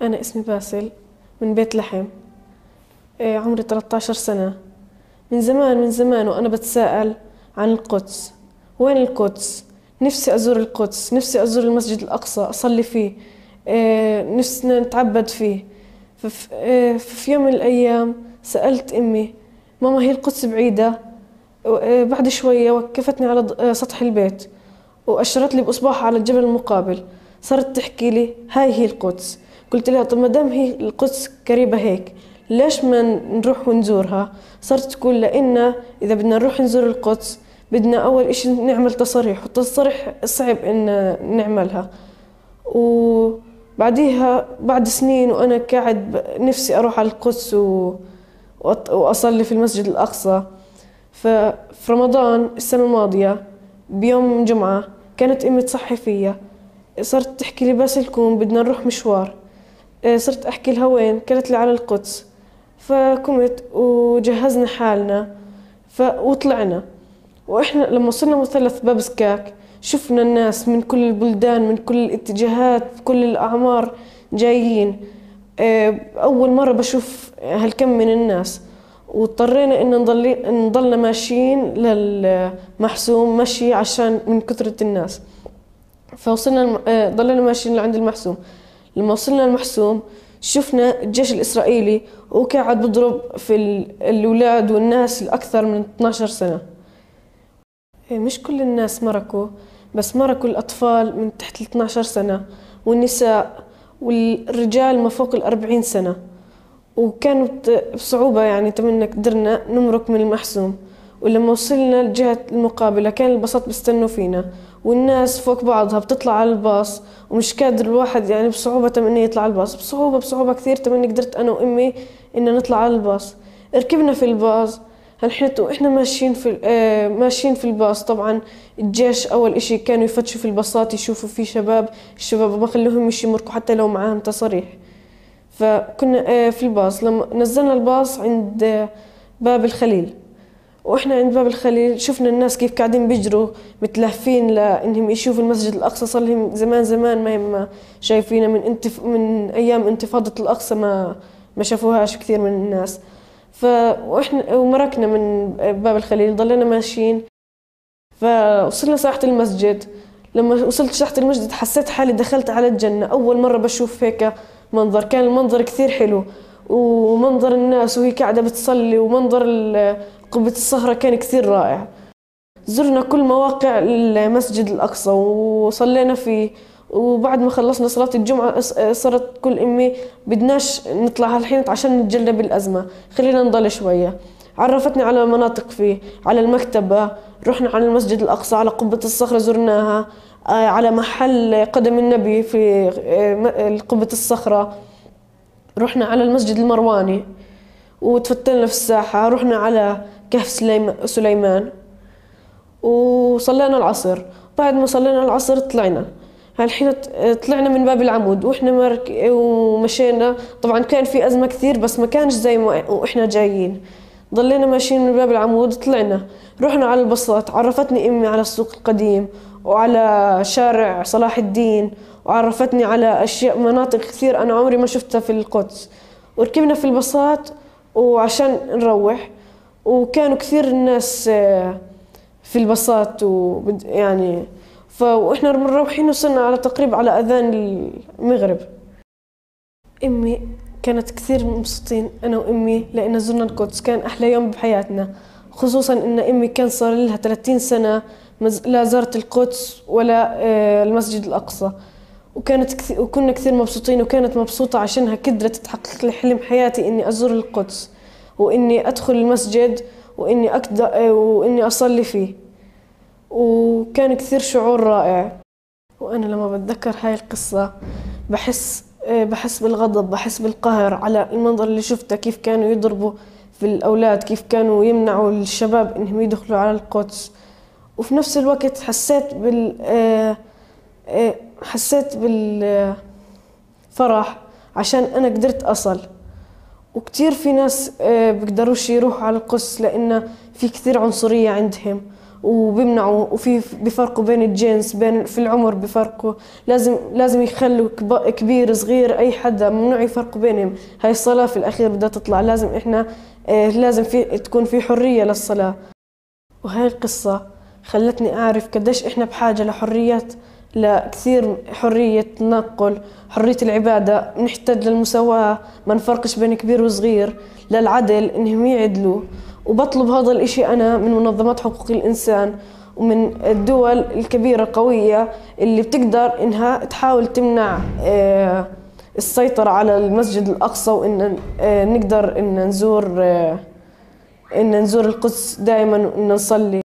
أنا اسمي باسل من بيت لحم. عمري 13 سنة. من زمان من زمان وأنا بتساءل عن القدس. وين القدس؟ نفسي أزور القدس، نفسي أزور المسجد الأقصى أصلي فيه. نفسنا نتعبد فيه. في يوم من الأيام سألت أمي: ماما هي القدس بعيدة؟ بعد شوية وقفتني على سطح البيت وأشرت لي بإصبعها على الجبل المقابل. صارت تحكي لي: هاي هي القدس. قلت لها: طب ما دام هي القدس قريبة هيك ليش ما نروح ونزورها؟ صارت تقول: لأن إذا بدنا نروح نزور القدس بدنا أول إشي نعمل تصاريح، والتصاريح صعب إن نعملها. وبعديها بعد سنين وأنا قاعد نفسي أروح على القدس وأصلي في المسجد الأقصى. ففي رمضان السنة الماضية بيوم جمعة كانت أمي تصحي فيا، صارت تحكي لي: بس الكون بدنا نروح مشوار. صرت أحكي لها: وين؟ قالت لي: على القدس. فقمت وجهزنا حالنا وطلعنا. وإحنا لما وصلنا مثلث باب سكاك شفنا الناس من كل البلدان، من كل الاتجاهات، كل الأعمار جايين. أول مرة بشوف هالكم من الناس، واضطرينا إن نضلنا ماشيين للمحسوم مشي عشان من كثرة الناس. فوصلنا ضلنا ماشيين لعند المحسوم. لما وصلنا المحسوم شفنا الجيش الإسرائيلي وقاعد بضرب في الأولاد والناس الأكثر من 12 سنة. مش كل الناس مركوا، بس مركوا الأطفال من تحت 12 سنة والنساء والرجال ما فوق 40 سنة. وكانت بصعوبة يعني تمنى قدرنا نمرك من المحسوم. ولما وصلنا للجهة المقابلة كان الباصات بيستنوا فينا، والناس فوق بعضها بتطلع على الباص ومش قادر الواحد يعني بصعوبة تمنى يطلع على الباص، بصعوبة كثير تمنى قدرت أنا وأمي إن نطلع على الباص. ركبنا في الباص وإحنا ماشيين في الباص. طبعا الجيش أول إشي كانوا يفتشوا في الباصات يشوفوا في الشباب ما خلوهم يمركوا حتى لو معاهم تصاريح. فكنا في الباص. لما نزلنا الباص عند باب الخليل، وإحنا عند باب الخليل شفنا الناس كيف قاعدين بيجروا متلهفين لأنهم يشوفوا المسجد الأقصى. صار لهم زمان ما هم شايفينه من أيام انتفاضة الأقصى ما شافوهاش كثير من الناس. وإحنا ومركنا من باب الخليل ضلنا ماشيين. فوصلنا ساحة المسجد. لما وصلت ساحة المسجد حسيت حالي دخلت على الجنة. أول مرة بشوف هيك منظر. كان المنظر كثير حلو، ومنظر الناس وهي قاعدة بتصلي، ومنظر قبة الصخرة كان كثير رائع. زرنا كل مواقع المسجد الأقصى وصلينا فيه. وبعد ما خلصنا صلاة الجمعة صارت كل أمي: بدناش نطلع هالحين عشان نتجنب الأزمة، خلينا نضل شوية. عرفتني على مناطق فيه، على المكتبة، رحنا على المسجد الأقصى، على قبة الصخرة زرناها، على محل قدم النبي في قبة الصخرة، رحنا على المسجد المرواني وتفتلنا في الساحة، رحنا على كهف سليمان وصلينا العصر. بعد ما صلينا العصر طلعنا. هالحين طلعنا من باب العمود وإحنا ومشينا. طبعا كان في أزمة كثير بس ما كانش زي ما وإحنا جايين. ضلينا ماشيين من باب العمود. طلعنا رحنا على البساط. عرفتني أمي على السوق القديم وعلى شارع صلاح الدين، وعرفتني على أشياء مناطق كثير أنا عمري ما شفتها في القدس. وركبنا في البساط وعشان نروح، وكانوا كثير الناس في البساط يعني وإحنا مروحين وصلنا على تقريبا على أذان المغرب. أمي كانت كثير مبسوطين أنا وأمي لأن زرنا القدس. كان أحلى يوم بحياتنا، خصوصا إن أمي كان صار لها 30 سنة لا زارت القدس ولا المسجد الأقصى. وكنا كثير مبسوطين، وكانت مبسوطة عشانها قدرت تحقق لي حلم حياتي إني أزور القدس وإني أدخل المسجد وإني أصلي فيه. وكان كثير شعور رائع. وأنا لما بتذكر هاي القصة بحس بالغضب، بحس بالقهر على المنظر اللي شفته، كيف كانوا يضربوا في الأولاد، كيف كانوا يمنعوا الشباب إنهم يدخلوا على القدس. وفي نفس الوقت حسيت بالفرح عشان أنا قدرت أصل. وكتير في ناس بيقدروش يروحوا على القدس لأن في كثير عنصرية عندهم، وبيمنعوا، وفي بفرقوا بين الجنس، بين في العمر بفرقوا. لازم يخلوا كبير صغير أي حدا ممنوع يفرقوا بينهم. هاي الصلاة في الأخير بدها تطلع، لازم إحنا لازم تكون في حرية للصلاة. وهاي القصة خلتني أعرف قديش إحنا بحاجة لحريات، لكثير حرية تنقل، حرية العبادة، نحتاج للمساواة، ما نفرقش بين كبير وصغير، للعدل إنهم يعدلوا. وبطلب هذا الإشي أنا من منظمات حقوق الإنسان ومن الدول الكبيرة القوية اللي بتقدر إنها تحاول تمنع السيطرة على المسجد الأقصى، وإن نقدر إن نزور القدس دائما وإن نصلي.